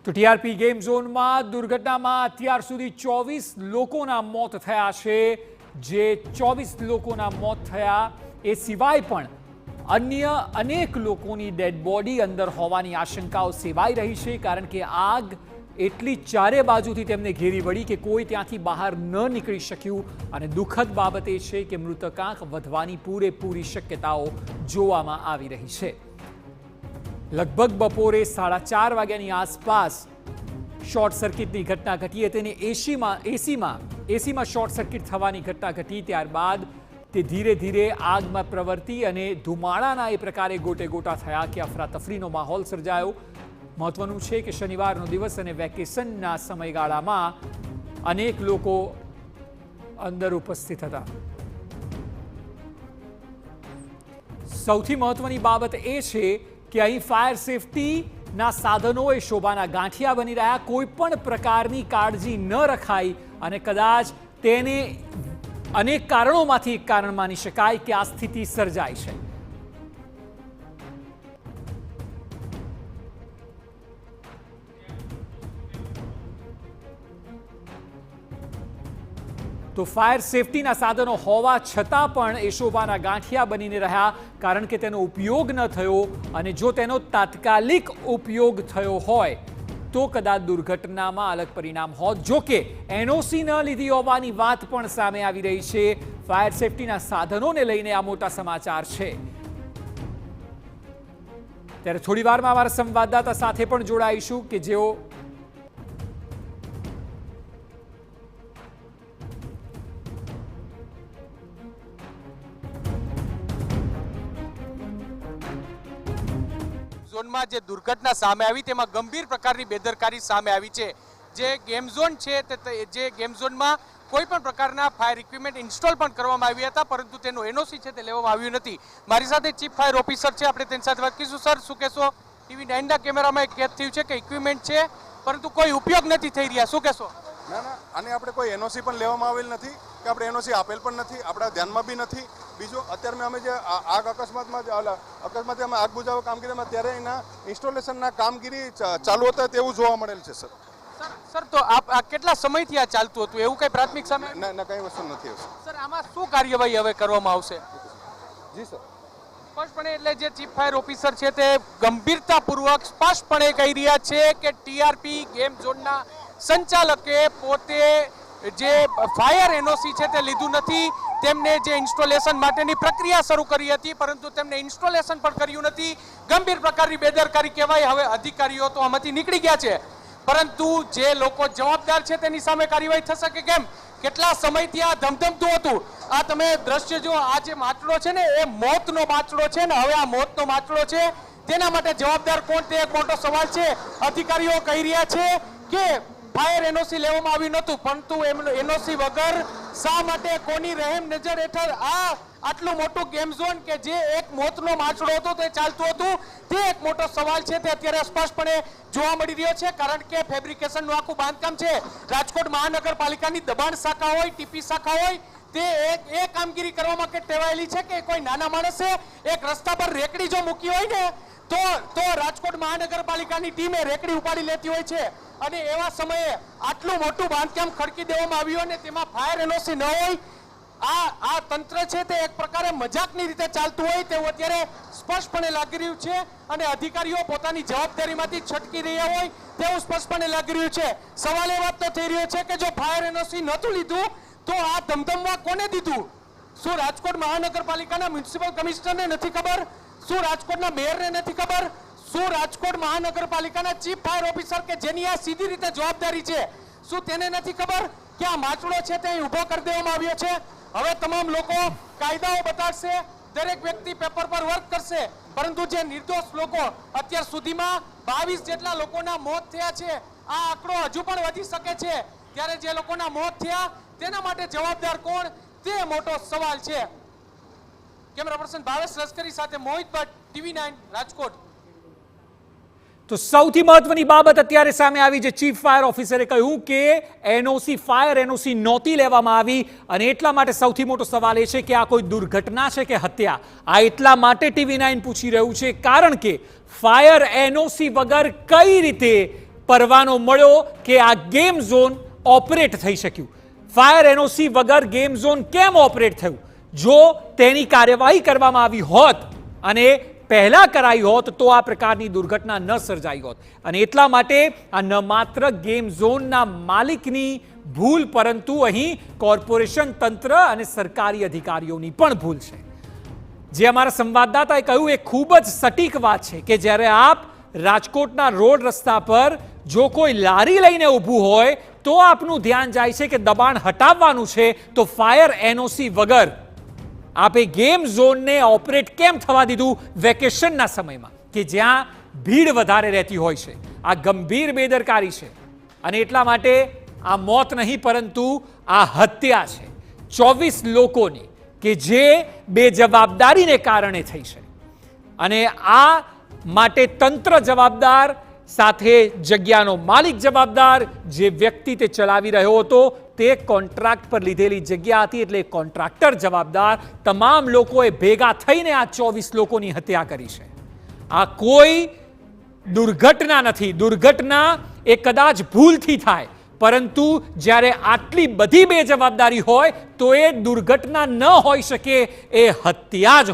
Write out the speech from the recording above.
તો TRP game ઝોનમાં દુર્ઘટનામાં અત્યાર સુધી 24 લોકોના મોત થયા છે। જે 24 લોકોના મોત થયા એ સિવાય પણ અન્ય અનેક લોકોની ડેડ બોડી અંદર હોવાની આશંકાઓ સેવાઈ રહી છે, કારણ કે આગ એટલી ચારે બાજુથી તેમને ઘેરી વળી કે કોઈ ત્યાંથી બહાર ન નીકળી શક્યું। અને દુઃખદ બાબત એ છે કે મૃતકાંક વધવાની પૂરેપૂરી શક્યતાઓ જોવામાં આવી રહી છે। લગભગ બપોરે 4:30 વાગ્યાની આસપાસ શોર્ટ સર્કિટની ઘટના ઘટી હતી અને એસીમાં શોર્ટ સર્કિટ થવાની ઘટના ઘટી। ત્યારબાદ તે ધીરે ધીરે આગમાં પ્રવર્તી અને ધુમાડાના એ પ્રકારે ગોટે ગોટા થયા કે અફરાતફરીનો માહોલ સર્જાયો। મહત્વનું છે કે શનિવારનો દિવસ અને વેકેશનના સમયગાળામાં અનેક લોકો અંદર ઉપસ્થિત હતા। સૌથી મહત્વની બાબત એ છે કે અહીં ફાયર સેફટીના સાધનોએ શોભાના ગાંઠિયા બની રહ્યા। કોઈ પણ પ્રકારની કાળજી ન રખાઈ અને કદાચ તેને અનેક કારણોમાંથી એક કારણ માની શકાય કે આ સ્થિતિ સર્જાય છે। તો ફાયર સેફટીના સાધનો હોવા છતાં પણ એ શોભાના ગાંઠિયા બનીને રહ્યા, કારણ કે તેનો ઉપયોગ ન થયો। અને જો તેનો તાત્કાલિક ઉપયોગ થયો હોય તો કદાચ દુર્ઘટનામાં અલગ પરિણામ હોત। જો કે એનઓસી ન લીધી હોવાની વાત પણ સામે આવી રહી છે। ફાયર સેફટીના સાધનોને લઈને આ મોટા સમાચાર છે। ત્યારે થોડી વારમાં અમારા સંવાદદાતા સાથે પણ જોડાઈશું કે જેઓ ઝોનમાં જે દુર્ઘટના સામે આવી તેમાં ગંભીર પ્રકારની બેદરકારી સામે આવી છે। જે ગેમ ઝોન છે જે ગેમ ઝોનમાં કોઈ પણ પ્રકારના ફાયર ઇક્વિપમેન્ટ ઇન્સ્ટોલ પણ કરવામાં આવ્યા હતા, પરંતુ તેનો એનઓસી છે તે લેવામાં આવ્યું નથી। મારી સાથે ચીફ ફાયર ઓફિસર છે, આપણે તેની સાથે વાત કરીશું। સર, શું કહેશો? ટીવી 9ના કેમેરામાં કેદ થયું છે કે ઇક્વિપમેન્ટ છે પરંતુ કોઈ ઉપયોગ નથી થઈ રહ્યા, શું કહેશો? ના, આને આપણે કોઈ એનઓસી પણ લેવામાં આવેલ નથી કે આપણે એનઓસી આપેલ પણ નથી, આપણા ધ્યાનમાં બી નથી। બીજું, અત્યારે અમે જે આગ અકસ્માતમાં અમે આગ બુઝાવવા કામગીરીમાં ત્યારે એના ઇન્સ્ટોલેશનના કામગીરી ચાલુ હતા તેવું જોવા મળેલ છે। સર, તો આ કેટલા સમયથી આ ચાલતું હતું, એવું કઈ પ્રાથમિક સામે? ના, કઈ વસ્તુ નથી। સર, આમાં શું કાર્યવાહી હવે કરવામાં આવશે? જી સર, સ્પષ્ટપણે એટલે જે ચીફ ફાયર ઓફિસર છે તે ગંભીરતાપૂર્વક સ્પષ્ટપણે કહી રહ્યા છે કે ટીઆરપી ગેમ ઝોનના સંચાલકે પોતે જે ફાયર એનઓસી છે તે લીધું નથી। તેમને જે ઇન્સ્ટોલેશન માટેની પ્રક્રિયા શરૂ કરી હતી પરંતુ તેમને ઇન્સ્ટોલેશન પણ કર્યું નથી। ગંભીર પ્રકારની બેદરકારી કહેવાય। હવે અધિકારીઓ તો આમાંથી નીકળી ગયા છે, પરંતુ જે લોકો જવાબદાર છે તેની સામે કાર્યવાહી થશે કે કેમ? કેટલા સમયથી આ ધમધમતું હતું? આ તમે દ્રશ્ય જો, આ જે માટલો છે ને એ મોતનો માટલો છે ને હવે આ મોતનો માટલો છે, તેના માટે જવાબદાર કોણ તે એક મોટો સવાલ છે। અધિકારીઓ કહી રહ્યા છે કે ફાયર એનઓસી લેવામાં આવ્યું નહોતું, પરંતુ એનઓસી વગર શા માટે કોની રહેમ નજર હેઠળ આટલું મોટું ગેમ ઝોન કે જે એક મોતનો માટલો હતો તે ચાલતું હતું, તે એક મોટો સવાલ છે તે અત્યારે સ્પષ્ટપણે જોવા મળી રહ્યો છે। કારણ કે ફેબ્રિકેશનનું આખું બાંધકામ છે, રાજકોટ મહાનગરપાલિકાની દબાણ શાખા હોય, ટીપી શાખા હોય, તે એ કામગીરી કરવામાં કે ટેવાયેલી છે કે કોઈ નાના માણસે એક રસ્તા પર રેકડી જો મૂકી હોય ને તો રાજકોટ મહાનગરપાલિકાની ટીમે રેકડી ઉપાડી લેતી હોય છે। અને એવા સમયે આટલું મોટું બાંધકામ ખડકી દેવામાં આવ્યું અને તેમાં ફાયર એનઓસી ન હોય, આ તંત્ર છે તે એક પ્રકારે મજાકની રીતે ચાલતું હોય તેવું અત્યારે સ્પષ્ટપણે લાગી રહ્યું છે। અને અધિકારીઓ પોતાની જવાબદારીમાંથી છટકી રહ્યા હોય તેવું સ્પષ્ટપણે લાગી રહ્યું છે। સવાલ એ વાત તો થઈ રહ્યો છે કે જો ફાયર એનઓસી નહોતું લીધું તો આ ધમધમવા કોને દીધું? શું રાજકોટ મહાનગરપાલિકાના મ્યુનિસિપલ કમિશનરને નથી ખબર? શું રાજકોટના મેયરને નથી ખબર? શું રાજકોટ મહાનગરપાલિકાના ચીફ ફાયર ઓફિસર કે જેની આ સીધી રીતે જવાબદારી છે, શું તેને નથી ખબર કે આ માટલો છે તે ઊભો કરી દેવામાં આવ્યો છે? હવે તમામ લોકો કાયદાઓ બતાડશે, દરેક વ્યક્તિ પેપર પર વર્ક કરશે, પરંતુ જે નિર્દોષ લોકો, અત્યાર સુધીમાં 22 જેટલા લોકોના મોત થયા છે, આ આંકડો હજુ પણ વધી શકે છે। ત્યારે જે લોકોના મોત થયા તેના માટે જવાબદાર કોણ તે મોટો સવાલ છે। કેમેરા પર્સન ભાવેશ લશ્કરી સાથે મોહિત ભટ્ટ, ટીવી 9 રાજકોટ। તો સૌથી મહત્વની બાબત અત્યારે સામે આવી, જે ચીફ ફાયર ઓફિસરે કહ્યું કે ફાયર એનઓસી નહોતી લેવામાં આવી અને એટલા માટે સૌથી મોટો સવાલ એ છે કે આ કોઈ દુર્ઘટના છે કે હત્યા? આ એટલા માટે ટીવી 9 પૂછી રહ્યું છે કારણ કે ફાયર એનઓસી વગર કઈ રીતે પરવાનો મળ્યો કે આ ગેમ ઝોન ઓપરેટ થઈ શક્યું. ફાયર એનઓસી વગર ગેમ ઝોન કેમ ઓપરેટ થયું? જો તેની કાર્યવાહી કરવામાં આવી હોત અને પહેલા કરાઈ હોત તો આ પ્રકારની દુર્ઘટના ન સર્જાઈ હોત. અને એટલા માટે આ ન માત્ર ગેમ ઝોનના માલિકની ભૂલ, પરંતુ અહીં કોર્પોરેશન તંત્ર અને સરકારી અધિકારીઓની પણ ભૂલ છે. જે અમારા સંવાદદાતાએ કહ્યું એ ખૂબ જ સટીક વાત છે કે જ્યારે આપ રાજકોટના રોડ રસ્તા પર જો કોઈ લારી લઈને ઊભું હોય તો આપનું ધ્યાન જાય છે કે દબાણ હટાવવાનું છે, તો ફાયર એનઓસી વગર આપે ગેમ ઝોનને ઓપરેટ કેમ થવા દીધું વેકેશનના સમયમાં કે જ્યાં ભીડ વધારે રહેતી હોય છે? આ ગંભીર બેદરકારી છે. અને એટલા માટે આ મોત નહીં પરંતુ આ હત્યા છે 24 લોકોની કે જે બેજવાબદારીને કારણે થઈ છે. અને આ માટે તંત્ર જવાબદાર, સાથે જગ્યાનો માલિક જવાબદાર, જે વ્યક્તિ તે ચલાવી રહ્યો હતો તે કોન્ટ્રાક્ટ પર લીધેલી જગ્યા હતી એટલે કોન્ટ્રાક્ટર જવાબદાર. તમામ લોકોએ ભેગા થઈને આ 24 લોકોની હત્યા કરી છે. આ કોઈ દુર્ઘટના નથી. દુર્ઘટના એ કદાચ ભૂલથી થાય, પરંતુ જ્યારે આટલી બધી બેજવાબદારી હોય તો એ દુર્ઘટના ન હોઈ શકે, એ હત્યા જ